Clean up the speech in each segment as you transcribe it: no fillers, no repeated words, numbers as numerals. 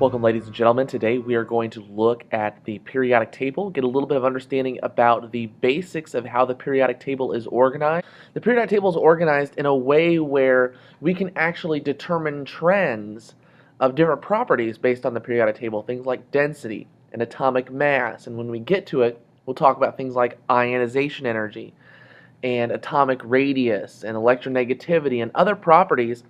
Welcome, ladies and gentlemen. Today we are going to look at the periodic table, get a little bit of understanding about the basics of how the periodic table is organized. The periodic table is organized in a way where we can actually determine trends of different properties based on the periodic table, things like density and atomic mass. And when we get to it, we'll talk about things like ionization energy and atomic radius and electronegativity and other properties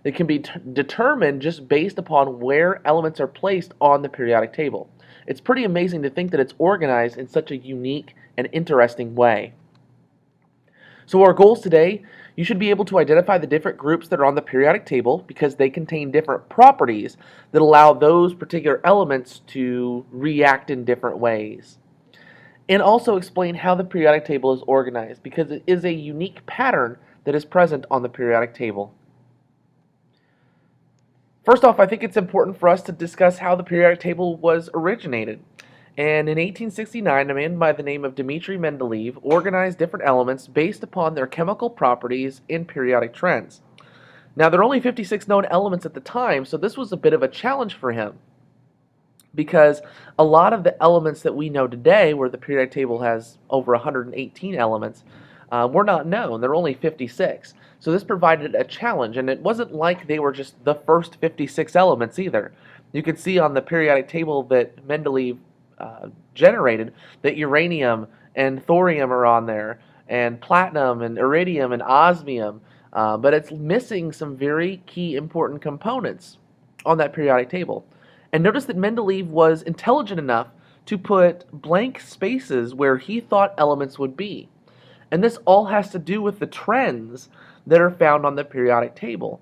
that can be determined just based upon where elements are placed on the periodic table. It's pretty amazing to think that it's organized in such a unique and interesting way. So our goals today, you should be able to identify the different groups that are on the periodic table because they contain different properties that allow those particular elements to react in different ways. And also explain how the periodic table is organized because it is a unique pattern that is present on the periodic table. First off, I think it's important for us to discuss how the periodic table was originated. And in 1869, a man by the name of Dmitri Mendeleev organized different elements based upon their chemical properties in periodic trends. Now, there are only 56 known elements at the time, so this was a bit of a challenge for him because a lot of the elements that we know today, where the periodic table has over 118 elements, were not known. There were only 56. So this provided a challenge, and it wasn't like they were just the first 56 elements either. You can see on the periodic table that Mendeleev generated that uranium and thorium are on there, and platinum and iridium and osmium, but it's missing some very key important components on that periodic table. And notice that Mendeleev was intelligent enough to put blank spaces where he thought elements would be. And this all has to do with the trends that are found on the periodic table.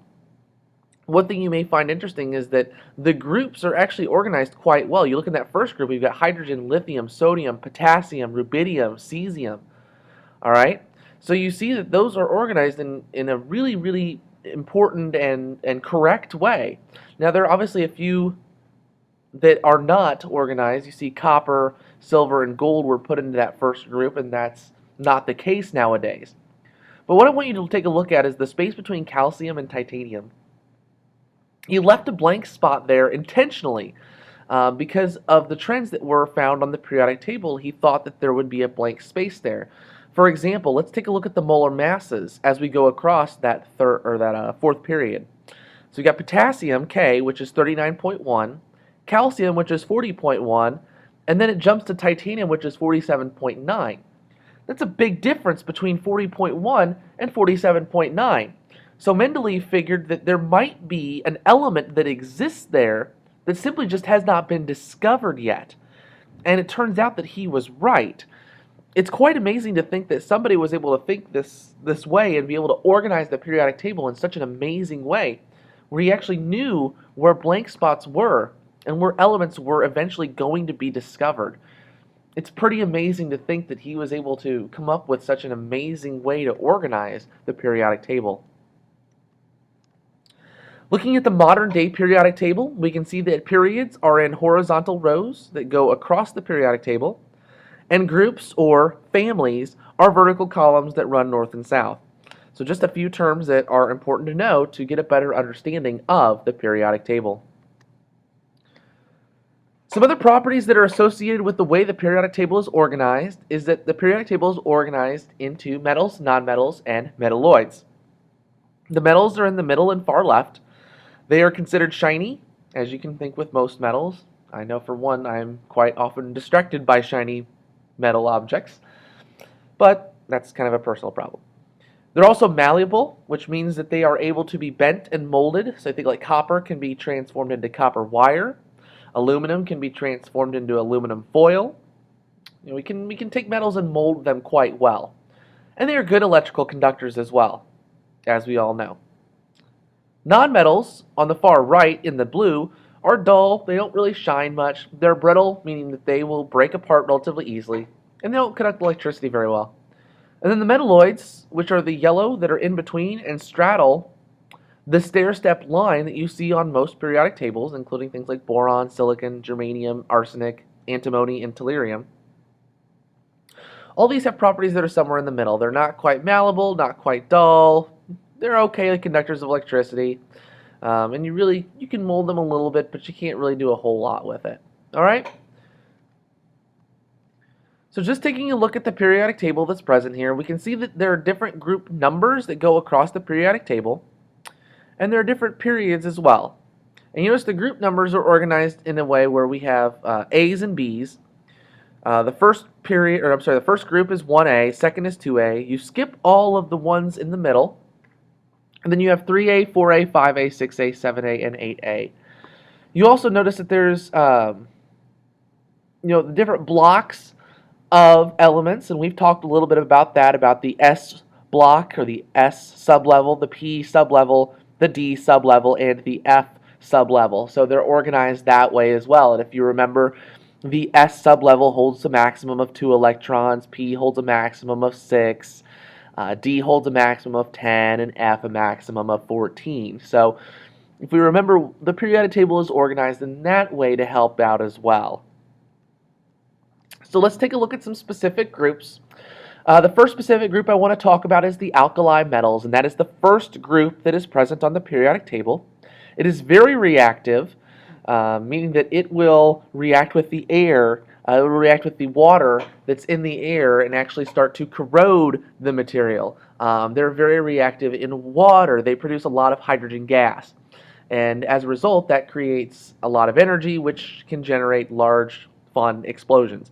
One thing you may find interesting is that the groups are actually organized quite well. You look in that first group, we've got hydrogen, lithium, sodium, potassium, rubidium, cesium. All right? So you see that those are organized in a really, really important and correct way. Now, there are obviously a few that are not organized. You see copper, silver, and gold were put into that first group, and that's not the case nowadays. But what I want you to take a look at is the space between calcium and titanium. He left a blank spot there intentionally because of the trends that were found on the periodic table. He thought that there would be a blank space there. For example, let's take a look at the molar masses as we go across that fourth period. So we got potassium, K, which is 39.1, calcium, which is 40.1, and then it jumps to titanium, which is 47.9. That's a big difference between 40.1 and 47.9. So Mendeleev figured that there might be an element that exists there that simply just has not been discovered yet. And it turns out that he was right. It's quite amazing to think that somebody was able to think this way and be able to organize the periodic table in such an amazing way, where he actually knew where blank spots were and where elements were eventually going to be discovered. It's pretty amazing to think that he was able to come up with such an amazing way to organize the periodic table. Looking at the modern day periodic table, we can see that periods are in horizontal rows that go across the periodic table, and groups or families are vertical columns that run north and south. So just a few terms that are important to know to get a better understanding of the periodic table. Some other properties that are associated with the way the periodic table is organized is that the periodic table is organized into metals, nonmetals, and metalloids. The metals are in the middle and far left. They are considered shiny, as you can think with most metals. I know for one, I'm quite often distracted by shiny metal objects, but that's kind of a personal problem. They're also malleable, which means that they are able to be bent and molded. So I think like copper can be transformed into copper wire. Aluminum can be transformed into aluminum foil. We can take metals and mold them quite well. And they are good electrical conductors as well, as we all know. Nonmetals, on the far right in the blue, are dull. They don't really shine much. They're brittle, meaning that they will break apart relatively easily, and they don't conduct electricity very well. And then the metalloids, which are the yellow that are in between and straddle the stair-step line that you see on most periodic tables, including things like boron, silicon, germanium, arsenic, antimony, and tellurium. All these have properties that are somewhere in the middle. They're not quite malleable, not quite dull. They're okay conductors of electricity, And you can mold them a little bit, but you can't really do a whole lot with it. All right? So just taking a look at the periodic table that's present here, we can see that there are different group numbers that go across the periodic table, and there are different periods as well. And you notice the group numbers are organized in a way where we have A's and B's. The first group is 1A, second is 2A. You skip all of the ones in the middle, and then you have 3A, 4A, 5A, 6A, 7A, and 8A. You also notice that there's the different blocks of elements, and we've talked a little bit about that, about the S block or the S sublevel, the P sublevel, the D sublevel, and the F sublevel. So they're organized that way as well. And if you remember, the S sublevel holds a maximum of 2 electrons, P holds a maximum of 6, D holds a maximum of 10, and F a maximum of 14. So if we remember, the periodic table is organized in that way to help out as well. So let's take a look at some specific groups. The first specific group I want to talk about is the alkali metals, and that is the first group that is present on the periodic table. It is very reactive, meaning that it will react with the air, it will react with the water that's in the air and actually start to corrode the material. They're very reactive in water. They produce a lot of hydrogen gas. And as a result, that creates a lot of energy, which can generate large, fun explosions.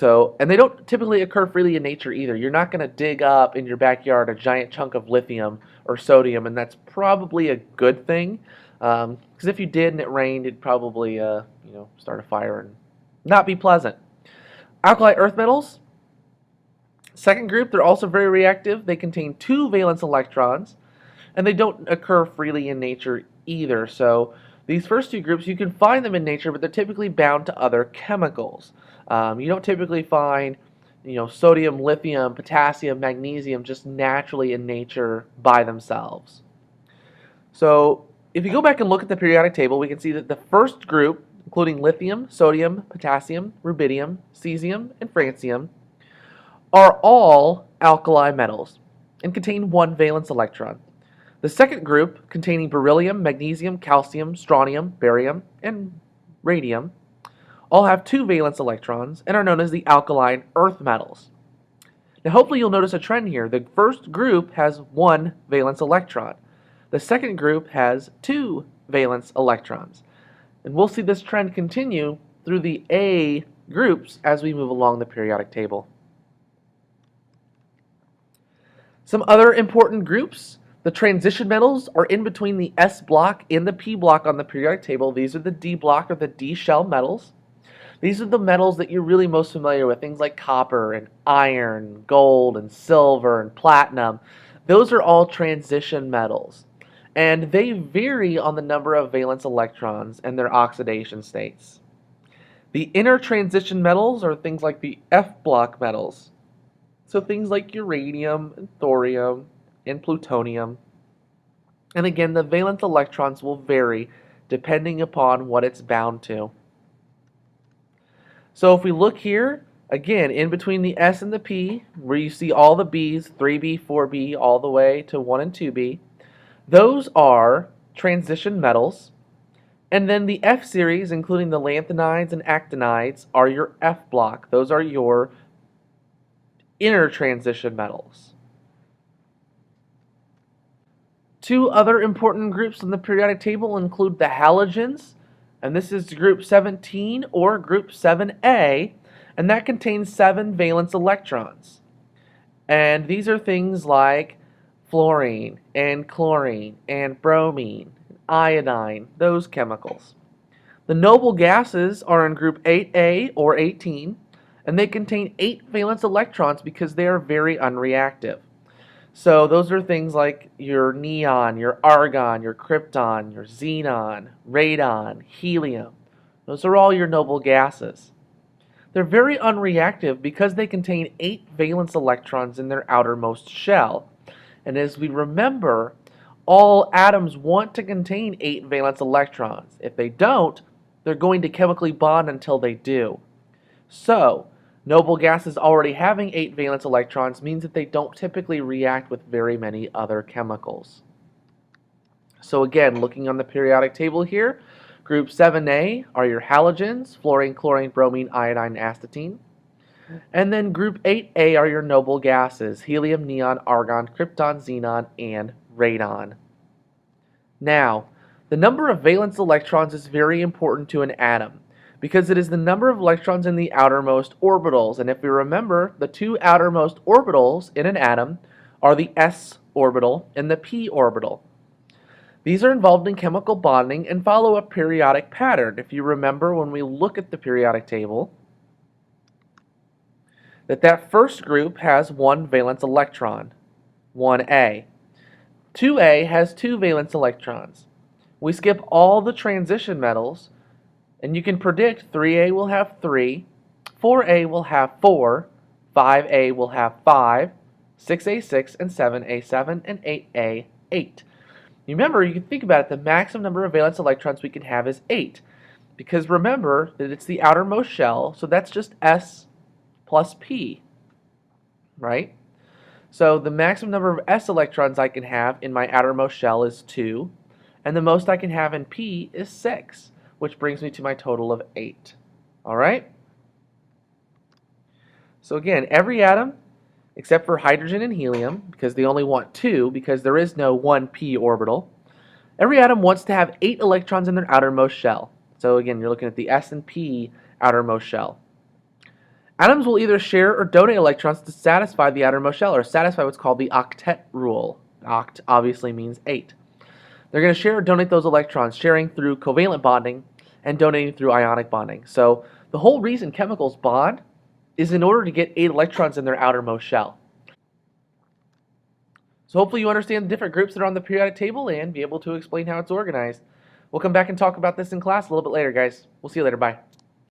And they don't typically occur freely in nature either. You're not going to dig up in your backyard a giant chunk of lithium or sodium, and that's probably a good thing. Because if you did and it rained, it'd probably start a fire and not be pleasant. Alkali earth metals, second group, they're also very reactive. They contain 2 valence electrons, and they don't occur freely in nature either. So these first 2 groups, you can find them in nature, but they're typically bound to other chemicals. You don't typically find sodium, lithium, potassium, magnesium just naturally in nature by themselves. So if you go back and look at the periodic table, we can see that the first group, including lithium, sodium, potassium, rubidium, cesium, and francium, are all alkali metals and contain 1 valence electron. The second group, containing beryllium, magnesium, calcium, strontium, barium, and radium, all have 2 valence electrons and are known as the alkaline earth metals. Now hopefully you'll notice a trend here. The first group has 1 valence electron. The second group has 2 valence electrons. And we'll see this trend continue through the A groups as we move along the periodic table. Some other important groups. The transition metals are in between the S block and the P block on the periodic table. These are the D block or the D shell metals. These are the metals that you're really most familiar with, things like copper and iron, gold and silver and platinum. Those are all transition metals, and they vary on the number of valence electrons and their oxidation states. The inner transition metals are things like the F block metals, so things like uranium and thorium and plutonium. And again, the valence electrons will vary depending upon what it's bound to. So if we look here, again, in between the S and the P, where you see all the B's, 3B, 4B, all the way to 1 and 2B, those are transition metals. And then the F series, including the lanthanides and actinides, are your F block. Those are your inner transition metals. 2 other important groups in the periodic table include the halogens, and this is group 17 or group 7A, and that contains 7 valence electrons. And these are things like fluorine and chlorine and bromine, iodine, those chemicals. The noble gases are in group 8A or 18, and they contain 8 valence electrons because they are very unreactive. So those are things like your neon, your argon, your krypton, your xenon, radon, helium. Those are all your noble gases. They're very unreactive because they contain 8 valence electrons in their outermost shell. And as we remember, all atoms want to contain 8 valence electrons. If they don't, they're going to chemically bond until they do. So, noble gases already having 8 valence electrons means that they don't typically react with very many other chemicals. So again, looking on the periodic table here, group 7A are your halogens, fluorine, chlorine, bromine, iodine, astatine. And then group 8A are your noble gases, helium, neon, argon, krypton, xenon, and radon. Now, the number of valence electrons is very important to an atom because it is the number of electrons in the outermost orbitals. And if we remember, the two outermost orbitals in an atom are the s orbital and the p orbital. These are involved in chemical bonding and follow a periodic pattern. If you remember when we look at the periodic table, that first group has one valence electron, 1A. 2A has two valence electrons. We skip all the transition metals, and you can predict 3A will have 3, 4A will have 4, 5A will have 5, 6A 6, and 7A 7, and 8A 8. Remember, you can think about it, the maximum number of valence electrons we can have is 8. Because remember that it's the outermost shell, so that's just S plus P, right? So the maximum number of S electrons I can have in my outermost shell is 2, and the most I can have in P is 6, which brings me to my total of 8. All right? So again, every atom, except for hydrogen and helium, because they only want 2, because there is no 1p orbital, every atom wants to have 8 electrons in their outermost shell. So again, you're looking at the S and P outermost shell. Atoms will either share or donate electrons to satisfy the outermost shell, or satisfy what's called the octet rule. Oct obviously means 8. They're going to share or donate those electrons, sharing through covalent bonding and donating through ionic bonding. So the whole reason chemicals bond is in order to get 8 electrons in their outermost shell. So hopefully you understand the different groups that are on the periodic table and be able to explain how it's organized. We'll come back and talk about this in class a little bit later, guys. We'll see you later. Bye.